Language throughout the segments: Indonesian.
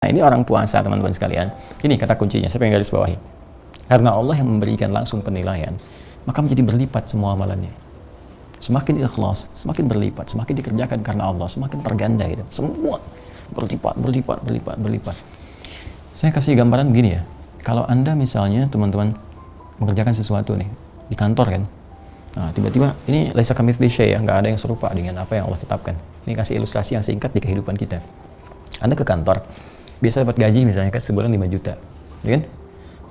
Nah, ini orang puasa, teman-teman sekalian. Ini kata kuncinya, saya pengen garis bawahi. Karena Allah yang memberikan langsung penilaian, maka menjadi berlipat semua amalannya. Semakin ikhlas, semakin berlipat, semakin dikerjakan karena Allah, semakin terganda gitu. Semua berlipat. Saya kasih gambaran begini ya. Kalau Anda misalnya, teman-teman, mengerjakan sesuatu nih, di kantor kan. Nah, tiba-tiba, ini laisa kamitslihi syai' ya, nggak ada yang serupa dengan apa yang Allah tetapkan. Ini kasih ilustrasi yang singkat di kehidupan kita. Anda ke kantor, biasa dapat gaji misalnya kan sebulan 5 juta, ya kan?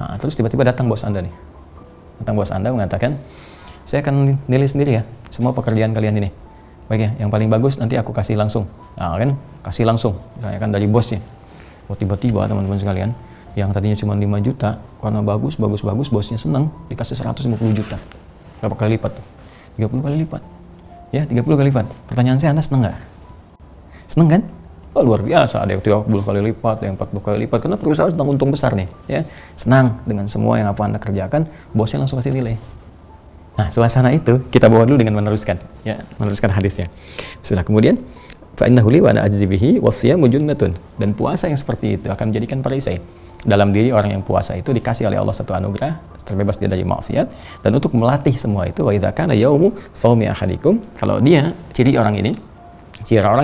Nah, terus tiba-tiba datang bos Anda nih. Datang bos Anda mengatakan, saya akan nilai sendiri ya, semua pekerjaan kalian ini. Baik ya, yang paling bagus nanti aku kasih langsung. Nah kan, kasih langsung, misalnya kan dari bosnya. Oh, tiba-tiba teman-teman sekalian, yang tadinya cuma 5 juta, karena bagus, bosnya senang, dikasih 150 juta. Berapa kali lipat tuh? 30 kali lipat. Ya, 30 kali lipat. Pertanyaan saya, Anda senang nggak? Senang kan? Oh, luar biasa, ada yang 30 kali lipat, ada yang 40 kali lipat, karena perusahaan sedang untung besar nih, ya. Senang dengan semua yang apa Anda kerjakan, bosnya langsung kasih nilai. Nah, suasana itu kita bawa dulu dengan meneruskan hadisnya. Sudah, kemudian fa innahu li wa ana ajzi bihi wasiyamu junnatun, dan puasa yang seperti itu akan menjadikan perisai. Dalam diri orang yang puasa itu dikasih oleh Allah satu anugerah, terbebas dia dari maksiat, dan untuk melatih semua itu, wa idza kana yaumu shaumi ahadikum, kalau dia ciri orang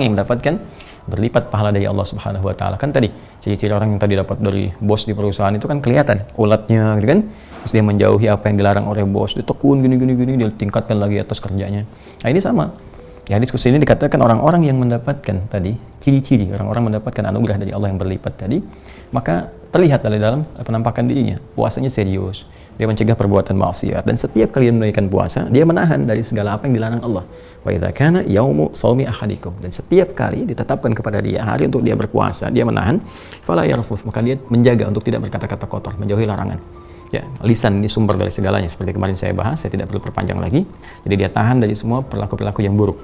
yang mendapatkan berlipat pahala dari Allah Subhanahu wa taala. Kan tadi ciri-ciri orang yang tadi dapat dari bos di perusahaan itu kan kelihatan ulatnya gitu kan. Terus dia menjauhi apa yang dilarang oleh bos, ditekun gini dia tingkatkan lagi atas kerjanya. Nah, ini sama. Ya, diskusi ini dikatakan orang-orang yang mendapatkan tadi ciri-ciri orang-orang mendapatkan anugerah dari Allah yang berlipat tadi, maka terlihat dari dalam penampakan dirinya, puasanya serius. Dia mencegah perbuatan maksiat, dan setiap kali dia menunaikan puasa, dia menahan dari segala apa yang dilarang Allah. Wa idza kana yaumu shaumi ahadikum, dan setiap kali ditetapkan kepada dia hari untuk dia berpuasa, dia menahan, fala yarfuf, maka dia menjaga untuk tidak berkata-kata kotor, menjauhi larangan. Ya, lisan ini sumber dari segalanya, seperti kemarin saya bahas, saya tidak perlu perpanjang lagi. Jadi dia tahan dari semua perilaku-perilaku yang buruk.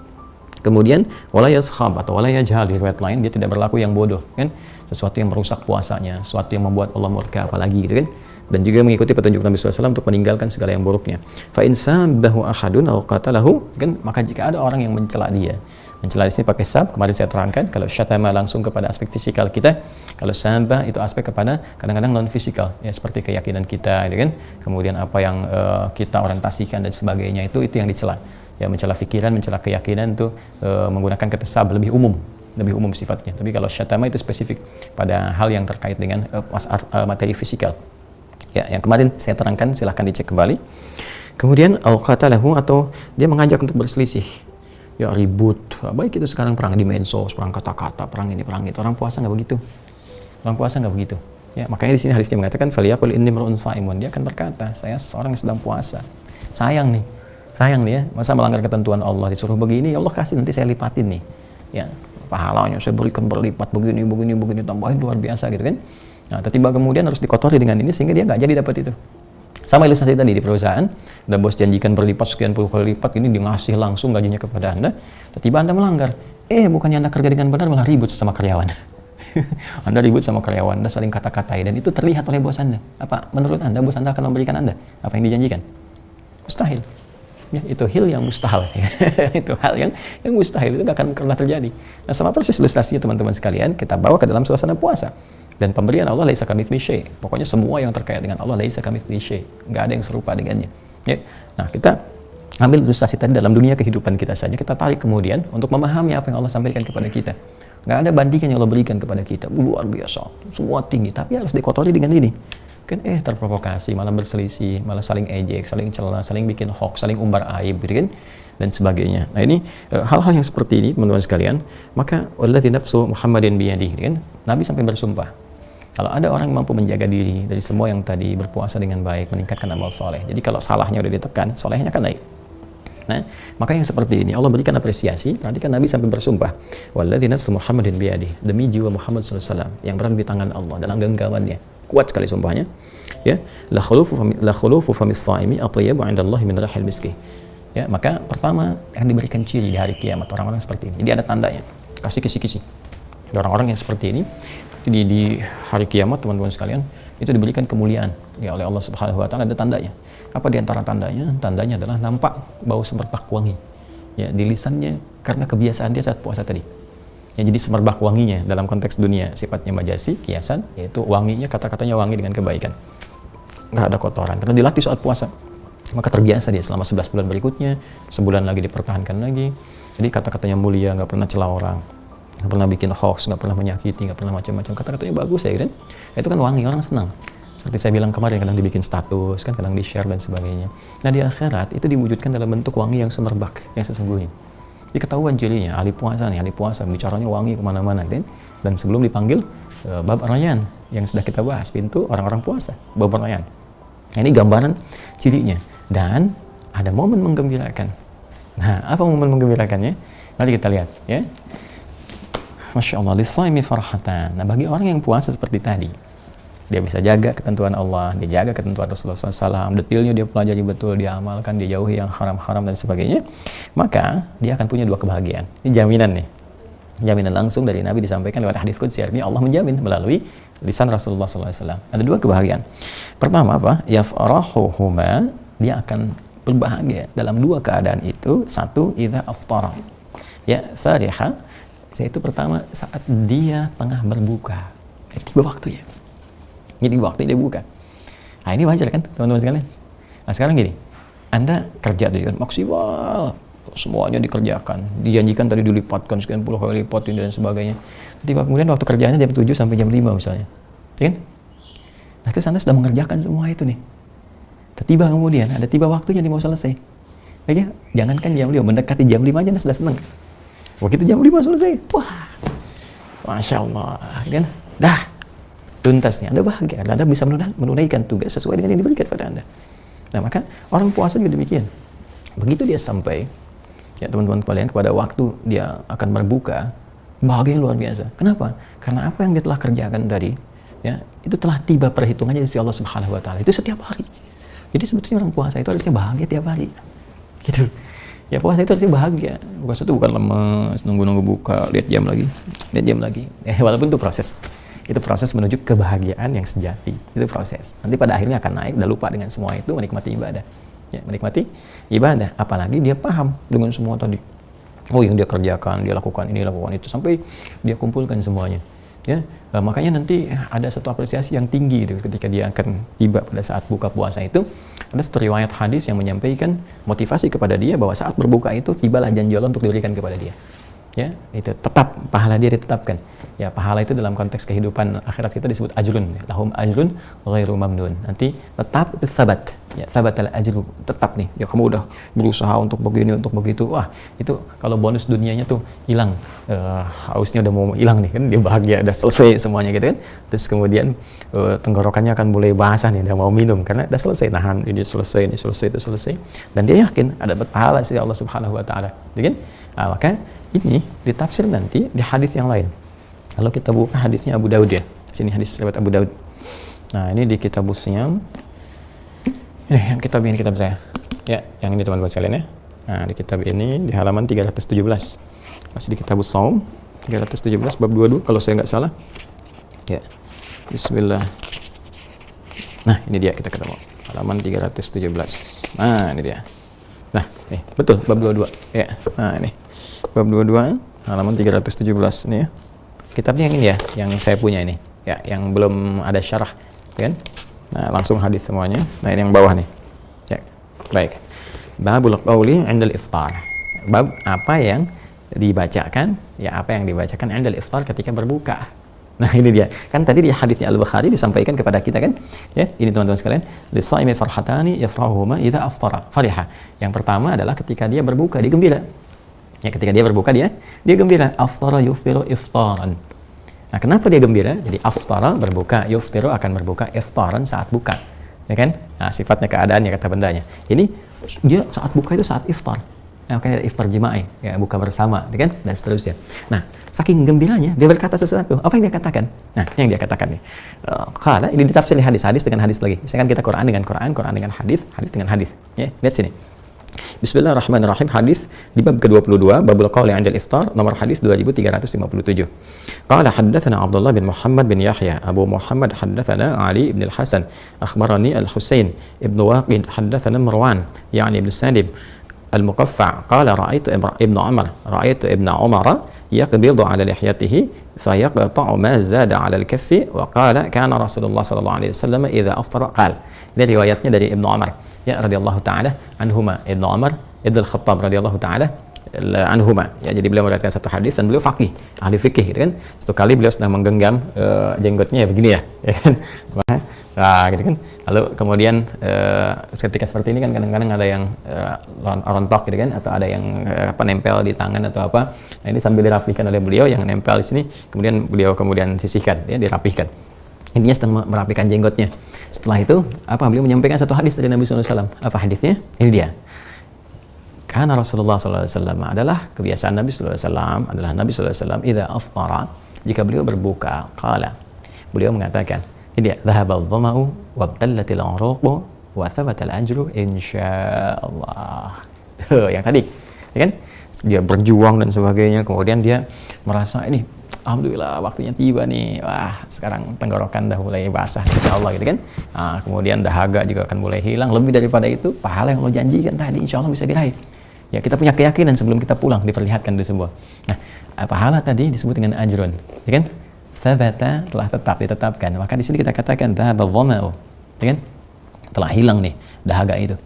Kemudian wala yaskhab atau wala yajhal, di riwayat lain dia tidak berlaku yang bodoh, kan? Sesuatu yang merusak puasanya, sesuatu yang membuat Allah murka, apalagi gitu kan. Dan juga mengikuti petunjuk Nabi SAW untuk meninggalkan segala yang buruknya. Fa in sabbahu ahadun aw qatalahu, kan, maka jika ada orang yang mencela dia. Mencela di sini pakai sab, kemarin saya terangkan. Kalau syatama langsung kepada aspek fisikal kita, kalau sabah itu aspek kepada kadang-kadang non fisikal, ya, seperti keyakinan kita, gitu kan. Kemudian apa yang kita orientasikan dan sebagainya, itu yang dicela. Ya, mencela pikiran, mencela keyakinan itu menggunakan kata sab, lebih umum sifatnya. Tapi kalau syatama itu spesifik pada hal yang terkait dengan materi fisikal. Ya, yang kemarin saya terangkan, silahkan dicek kembali. Kemudian al-qatalahu, atau dia mengajak untuk berselisih. Ya, ribut. Baik itu sekarang perang di medsos, perang kata-kata, perang ini, perang itu. Orang puasa nggak begitu. Ya, makanya di sini hadisnya mengatakan faliyaqul inni mar'un shaimun. Dia akan berkata, saya seorang yang sedang puasa. Sayang nih ya, masa melanggar ketentuan Allah, disuruh begini, ya Allah kasih, nanti saya lipatin nih. Ya, pahalanya saya berikan berlipat, begini, tambahin luar biasa gitu kan. Nah, tiba-tiba kemudian harus dikotori dengan ini sehingga dia nggak jadi dapat itu. Sama ilustrasi tadi di perusahaan, ada bos janjikan berlipat sekian puluh kali lipat, ini dia ngasih langsung gajinya kepada Anda, tiba-tiba Anda melanggar. Bukannya Anda kerja dengan benar, malah ribut sama karyawan. Anda ribut sama karyawan, Anda saling kata-katai, dan itu terlihat oleh bos Anda. Apa menurut Anda bos Anda akan memberikan Anda apa yang dijanjikan? Mustahil. Ya, itu hal yang mustahil. Itu hal yang mustahil, itu nggak akan pernah terjadi. Nah, sama persis ilustrasinya teman-teman sekalian, kita bawa ke dalam suasana puasa. Dan pemberian Allah laisa kamitslihi syai'. Pokoknya semua yang terkait dengan Allah laisa kamitslihi syai'. Nggak ada yang serupa dengannya. Ya. Nah, kita ambil ilustrasi tadi dalam dunia kehidupan kita saja, kita tarik kemudian untuk memahami apa yang Allah sampaikan kepada kita. Nggak ada bandingan yang Allah berikan kepada kita. Luar biasa, semua tinggi, tapi harus dikotori dengan ini. Kan terprovokasi, malah berselisih, malah saling ejek, saling cela, saling bikin hoax, saling umbar aib, gitu kan, dan sebagainya. Nah, ini hal-hal yang seperti ini, teman-teman sekalian, maka wallazi nafsu Muhammadin biyadihi, kan, Nabi sampai bersumpah, kalau ada orang yang mampu menjaga diri dari semua yang tadi, berpuasa dengan baik, meningkatkan amal soleh. Jadi kalau salahnya udah ditekan, solehnya akan naik. Nah, maka yang seperti ini Allah berikan apresiasi. Nanti kan Nabi sampai bersumpah, wallazi nafsu Muhammadin biyadihi, demi jiwa Muhammad SAW yang berada di tangan Allah dalam genggamannya. Kuat sekali sumpahnya. Ya, la khulufu famis shaimi atyabu 'inda Allah min rahil miski. Ya, maka pertama yang diberikan ciri di hari kiamat orang-orang seperti ini. Jadi ada tandanya. Kasih kisi-kisi. Orang-orang yang seperti ini di hari kiamat, teman-teman sekalian, itu diberikan kemuliaan ya oleh Allah Subhanahu wa taala. Ada tandanya. Apa di antara tandanya? Tandanya adalah nampak bau semerbak wangi. Ya, di lisannya karena kebiasaan dia saat puasa tadi. Ya, jadi semerbak wanginya dalam konteks dunia sifatnya majazi, kiasan, yaitu wanginya, kata-katanya wangi dengan kebaikan. Nggak ada kotoran, karena dilatih saat puasa. Maka terbiasa dia selama 11 bulan berikutnya, sebulan lagi dipertahankan lagi. Jadi kata-katanya mulia, nggak pernah cela orang, nggak pernah bikin hoax, nggak pernah menyakiti, nggak pernah macam-macam. Kata-katanya bagus ya kan? Itu kan wangi, orang senang. Seperti saya bilang kemarin, kadang dibikin status, kan kadang di-share dan sebagainya. Nah di akhirat itu diwujudkan dalam bentuk wangi yang semerbak, yang sesungguhnya. Diketahuan cirinya, ahli puasa nih, ahli puasa, bicaranya wangi kemana-mana, kan? Dan sebelum dipanggil, bab Rayyan yang sudah kita bahas, pintu orang-orang puasa, bab Rayyan. Nah, ini gambaran cirinya. Dan ada momen menggembirakan. Nah, apa momen menggembirakannya? Mari kita lihat, ya. Masya Allah, lis-shaimi farhatan. Nah, bagi orang yang puasa seperti tadi, dia bisa jaga ketentuan Allah, dia jaga ketentuan Rasulullah SAW, detailnya dia pelajari betul, dia amalkan, dia jauhi yang haram-haram dan sebagainya, maka dia akan punya dua kebahagiaan. Ini jaminan nih, jaminan langsung dari Nabi disampaikan lewat hadis qudsi, artinya Allah menjamin melalui lisan Rasulullah SAW. Ada dua kebahagiaan. Pertama apa? Yafrahuhuma, dia akan berbahagia dalam dua keadaan itu. Satu, idza aftara. Ya, fariha, yaitu pertama saat dia tengah berbuka. Tiba waktunya. Jadi waktu dia buka. Nah ini wajar kan teman-teman sekalian. Nah sekarang gini, Anda kerja dengan maksimal, semuanya dikerjakan, dijanjikan tadi dilipatkan sekian puluh kali lipat dan sebagainya. Tiba kemudian waktu kerjaannya jam 7 sampai jam 5 misalnya, ya kan? Nah terus Anda sudah mengerjakan semua itu nih. Tiba kemudian ada tiba waktunya dia mau selesai. Ya, jangankan jam 5, mendekati jam 5 aja Anda sudah senang. Begitu jam 5 selesai, wah, Masya Allah, kan? Dah tuntas nih, Anda bahagia, Anda bisa menunaikan tugas sesuai dengan yang diberikan pada Anda. Nah maka orang puasa juga demikian. Begitu dia sampai, ya teman-teman kalian, kepada waktu dia akan berbuka, bahagia luar biasa. Kenapa? Karena apa yang dia telah kerjakan tadi, ya itu telah tiba perhitungannya di sisi Allah Subhanahu Wa Taala. Itu setiap hari. Jadi sebetulnya orang puasa itu harusnya bahagia tiap hari, gitu. Ya puasa itu harusnya bahagia. Puasa itu bukan lemes, nunggu-nunggu buka, lihat jam lagi. Ya, walaupun itu proses. Itu proses menuju kebahagiaan yang sejati. Itu proses. Nanti pada akhirnya akan naik, udah lupa dengan semua itu, menikmati ibadah. Ya, menikmati ibadah. Apalagi dia paham dengan semua tadi. Oh, yang dia kerjakan, dia lakukan ini, lakukan itu, sampai dia kumpulkan semuanya. Ya, makanya nanti ada satu apresiasi yang tinggi itu ketika dia akan tiba pada saat buka puasa itu. Ada satu riwayat hadis yang menyampaikan motivasi kepada dia bahwa saat berbuka itu tibalah janji Allah untuk diberikan kepada dia. Ya, itu tetap pahala dia ditetapkan. Ya, pahala itu dalam konteks kehidupan akhirat kita disebut ajrun. Lahum ajrun ghairu mamnun. Nanti tetap itu sabat. Ya, sabatal ajru, tetap nih. Ya kamu udah berusaha untuk begini, untuk begitu. Wah, itu kalau bonus dunianya tuh hilang. Hausnya udah mau hilang nih kan, dia bahagia, udah selesai semuanya gitu kan. Terus kemudian tenggorokannya akan mulai basah nih, udah mau minum karena udah selesai, nahan ini selesai, itu selesai. Dan dia yakin ada pahala sih Allah Subhanahu Wa Taala. Gitu kan? Nah, maka ini ditafsir nanti di hadis yang lain. Kalau kita buka hadisnya Abu Daud ya. Sini hadis riwayat Abu Daud. Nah, ini di Kitabus Shiyam. Ini yang kitab saya. Ya, yang ini teman-teman sekalian ya. Nah, di kitab ini di halaman 317. Masih di Kitabus Shaum 317 bab 22 kalau saya nggak salah. Ya. Bismillah. Nah, ini dia kita ketemu. Halaman 317. Nah, ini dia. Nah, betul bab 22. Ya. Nah, ini. Bab 22 halaman 317 ini ya. Kitabnya yang ini ya, yang saya punya ini. Ya, yang belum ada syarah, kan? Nah, langsung hadis semuanya. Nah, ini yang bawah nih. Ya. Baik. Babul qauli 'indal iftar. Bab apa yang dibacakan, ya apa yang dibacakan 'indal iftar ketika berbuka. Nah, ini dia. Kan tadi di hadisnya Al-Bukhari disampaikan kepada kita kan? Ya, ini teman-teman sekalian, lis-shaimi farhatani yafrahuhuma idza aftara. Fariha. Yang pertama adalah ketika dia berbuka, dia gembira. Ya, ketika dia berbuka dia gembira. Aftara yuftiru iftaran. Nah, kenapa dia gembira? Jadi aftara berbuka, yuftiru akan berbuka, iftaran saat buka. Ya kan? Nah, sifatnya keadaannya kata bendanya. Ini dia saat buka itu saat iftar. Nah, makanya iftar jima'i, ya buka bersama, ya kan? Dan seterusnya. Nah, saking gembiranya dia berkata sesuatu. Apa yang dia katakan? Nah, yang dia katakan nih. Qala, ini ditafsir hadis dengan hadis lagi. Misalkan kita Quran dengan Quran, Quran dengan hadis, hadis dengan hadis. Ya, lihat sini. Bismillahirrahmanirrahim. Hadis di bab ke-22, babul qauli 'indal iftar, nomor hadis 2357. Qala haddatsana Abdullah bin Muhammad bin Yahya, Abu Muhammad haddatsana Ali ibn al-Hasan, akhbarani al-Husain ibn Waqid haddatsana Marwan, yani ibn Salim, al-Muqaffa qala ra'aitu ibn Umar yaqbidu 'ala lihyatihi fayaqta'u ma zada 'ala al-kaffi wa qala kana Rasulullah sallallahu alaihi wasallam idza aftara qala. Ini riwayatnya dari Ibnu Umar ya radhiyallahu taala anhuma. Ibnu Umar Ibnu Al-Khattab radhiyallahu taala anhuma ya, jadi beliau meriwayatkan satu hadis dan beliau faqih, ahli fikih gitu kan. Satu kali beliau sedang menggenggam jenggotnya ya begini ya kan. Nah, gitu kan. Lalu kemudian ketika seperti ini kan kadang-kadang ada yang rontok gitu kan, atau ada yang nempel di tangan atau apa. Nah, ini sambil dirapihkan oleh beliau, yang nempel di sini kemudian beliau kemudian sisihkan ya, dirapihkan. Intinya sedang merapikan jenggotnya. Setelah itu apa? Beliau menyampaikan satu hadis dari Nabi sallallahu alaihi wasallam. Apa hadisnya? Ini dia. Karena Rasulullah sallallahu alaihi wasallam adalah kebiasaan Nabi sallallahu alaihi wasallam, Nabi sallallahu alaihi wasallam idza aftara, jika beliau berbuka, qala, beliau mengatakan, ini dia, dhahabal dhama'u wabtallatil 'uruqu wa thabatal ajru insyaallah. Yang tadi, ya kan? Dia berjuang dan sebagainya, kemudian dia merasa ini alhamdulillah waktunya tiba nih. Wah, sekarang tenggorokan dah mulai basah insyaallah gitu kan. Nah, kemudian dahaga juga akan mulai hilang. Lebih daripada itu, pahala yang Allah janjikan tadi insyaallah bisa diraih. Ya, kita punya keyakinan sebelum kita pulang diperlihatkan itu semua. Nah, pahala tadi disebut dengan ajrun, ya kan? Thabata, telah tetap, ditetapkan. Maka di sini kita katakan dhahabal dhama'u, ya kan? Telah hilang nih dahaga itu.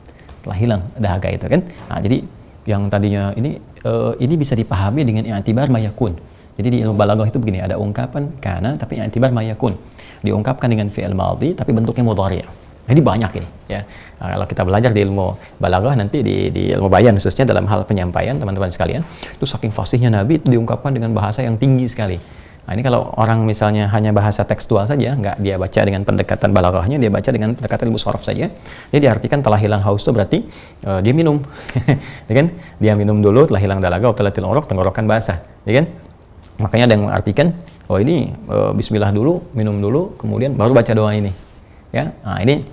Telah hilang dahaga itu kan. Nah, jadi yang tadinya ini bisa dipahami dengan i'tibar mayakun. Jadi di ilmu balaghah itu begini, ada ungkapan kana tapi i'tibar mayakun. Diungkapkan dengan fi'il madhi tapi bentuknya mudhari'. Jadi banyak ini ya. Nah, kalau kita belajar di ilmu balaghah nanti di ilmu bayan khususnya dalam hal penyampaian teman-teman sekalian, itu saking fasihnya Nabi itu diungkapkan dengan bahasa yang tinggi sekali. Nah, ini kalau orang misalnya hanya bahasa tekstual saja, nggak dia baca dengan pendekatan balaghahnya, dia baca dengan pendekatan ilmu sharaf saja, dia diartikan telah hilang haus itu berarti dia minum. Ya kan? Dia minum dulu, telah hilang dahaga, wabtallatil 'uruq, tenggorokan basah, ya kan? Makanya ada yang mengartikan, oh ini bismillah dulu, minum dulu, kemudian baru baca doa ini. Ya, nah ini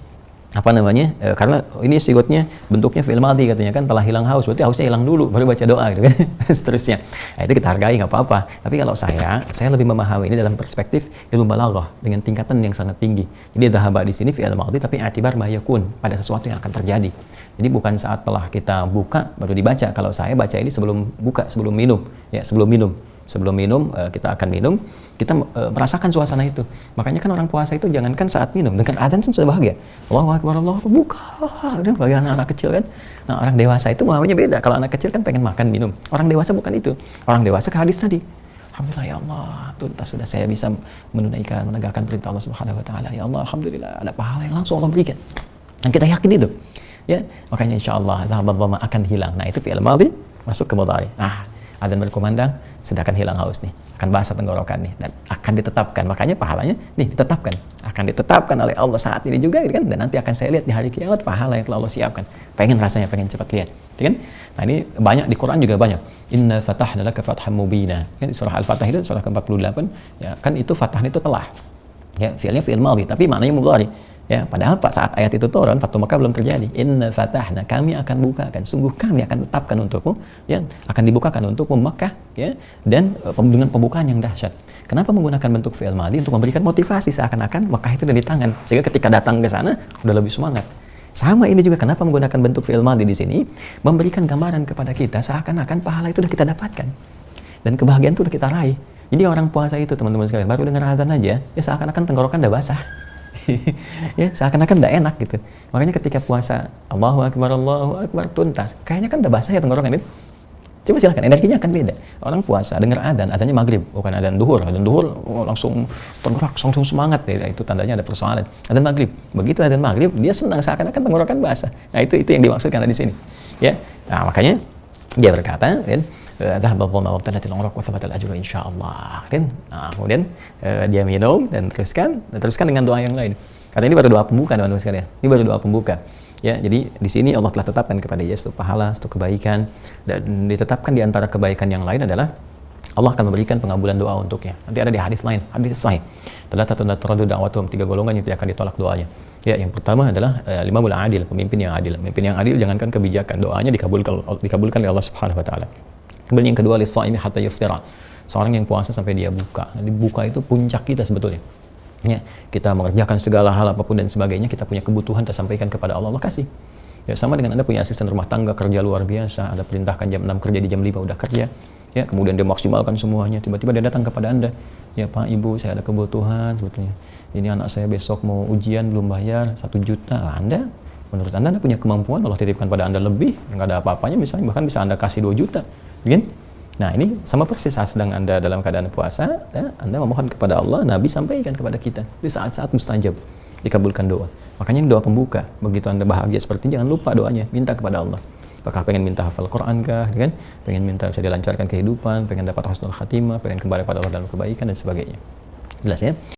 apa namanya? Karena ini sigotnya bentuknya fi'il madhi katanya kan, telah hilang haus, berarti hausnya hilang dulu, baru baca doa gitu kan. Seterusnya. Nah, itu kita hargai nggak apa-apa. Tapi kalau saya lebih memahami ini dalam perspektif ilmu balaghah dengan tingkatan yang sangat tinggi. Jadi dhahaba di sini fi'il madhi tapi i'tibar ma yakun, pada sesuatu yang akan terjadi. Jadi bukan saat telah kita buka baru dibaca. Kalau saya baca ini sebelum buka, sebelum minum, ya sebelum minum. Sebelum minum, kita akan minum, kita merasakan suasana itu. Makanya kan orang puasa itu jangankan saat minum, dengan adzan sudah bahagia. Allahu Akbar, Allahu Akbar, buka. Udah bagi anak-anak kecil kan. Nah, orang dewasa itu maunya beda. Kalau anak kecil kan pengen makan, minum. Orang dewasa bukan itu. Orang dewasa ke hadis tadi. Alhamdulillah ya Allah, tuntas sudah saya bisa menegakkan perintah Allah Subhanahu wa taala. Ya Allah, alhamdulillah ada pahala yang langsung Allah berikan. Dan kita yakin itu. Ya, makanya insyaallah dhahaba akan hilang. Nah, itu fi'il madhi masuk ke mudhari. Nah, adzan berkumandang, sedangkan hilang haus nih, akan basah tenggorokan nih, dan akan ditetapkan. Makanya pahalanya nih ditetapkan, akan ditetapkan oleh Allah saat ini juga, kan? Dan nanti akan saya lihat di hari kiamat pahala yang telah Allah siapkan. Pengen rasanya, pengen cepat lihat, kan? Nah, ini banyak di Quran juga banyak. Inna fatahna laka fatham mubina. Kan di surah Al-Fatah itu surah ke-48, ya kan itu fatahnya itu telah. Ya, fi'ilnya fi'il madhi, tapi maknanya mudhari. Ya, padahal saat ayat itu turun, Fatu Makkah belum terjadi. Inna fatahna, kami akan bukakan, sungguh kami akan tetapkan untukmu, ya, akan dibukakan untukmu Makkah, ya, dan dengan pembukaan yang dahsyat. Kenapa menggunakan bentuk fi'il madhi? Untuk memberikan motivasi seakan-akan Makkah itu ada di tangan, sehingga ketika datang ke sana udah lebih semangat. Sama ini juga kenapa menggunakan bentuk fi'il madhi di sini, memberikan gambaran kepada kita seakan-akan pahala itu sudah kita dapatkan dan kebahagiaan itu sudah kita raih. Jadi orang puasa itu teman-teman sekalian baru dengar azan aja, ya seakan-akan tenggorokan udah basah. Ya, seakan-akan udah enak gitu. Makanya ketika puasa Allahu Akbar tuntas, kayaknya kan udah basah ya tenggorokan itu. Coba silakan, energinya akan beda. Orang puasa dengar adzannya maghrib, bukan adzan duhur. Adzan duhur langsung tergerak, langsung semangat ya, itu tandanya ada persoalan. Adzan maghrib, begitu adzan maghrib dia senang seakan-akan tenggorokan basah. Nah, itu yang dimaksudkan di sini. Ya. Nah, makanya dia berkata, kan, dhahabal dhama'u wabtallatil 'uruq wa thabatal ajru insyaallah. Kan? Nah, kemudian dia minum dan teruskan dengan doa yang lain. Karena ini baru doa pembuka, teman-teman sekalian. Ini baru doa pembuka. Ya, jadi di sini Allah telah tetapkan kepada dia satu pahala, satu kebaikan, dan ditetapkan di antara kebaikan yang lain adalah Allah akan memberikan pengabulan doa untuknya. Nanti ada di hadis lain, hadis sahih. Thalatsatun la turaddu da'watuhum, 3 golongan yang tidak akan ditolak doanya. Ya, yang pertama adalah imamul adil, pemimpin yang adil. Pemimpin yang adil jangankan kebijakan, doanya dikabulkan oleh Allah Subhanahu wa taala. Kemudian yang kedua, lis-shaimi hatta yuftira. Seorang yang puasa sampai dia buka. Nah, buka itu puncak kita sebetulnya. Ya, kita mengerjakan segala hal apapun dan sebagainya, kita punya kebutuhan tersampaikan kepada Allah, Allah kasih. Ya sama dengan Anda punya asisten rumah tangga kerja luar biasa, Anda perintahkan jam 6 kerja, di jam 5 udah kerja. Ya, kemudian dia maksimalkan semuanya, tiba-tiba dia datang kepada Anda. Ya Pak, Ibu, saya ada kebutuhan sebetulnya. Ini anak saya besok mau ujian belum bayar 1 juta. Nah, menurut Anda punya kemampuan, Allah titipkan pada Anda lebih, nggak ada apa-apanya misalnya, bahkan bisa Anda kasih 2 juta. Kan? Nah, ini sama persis saat sedang Anda dalam keadaan puasa, ya, Anda memohon kepada Allah, Nabi sampaikan kepada kita. Itu saat-saat mustajab, dikabulkan doa. Makanya ini doa pembuka. Begitu Anda bahagia seperti ini, jangan lupa doanya, minta kepada Allah. Apakah pengen minta hafal Quran kah, kan? Pengen minta bisa dilancarkan kehidupan, pengen dapat husnul khatimah, pengen kembali pada Allah dalam kebaikan dan sebagainya. Jelas ya?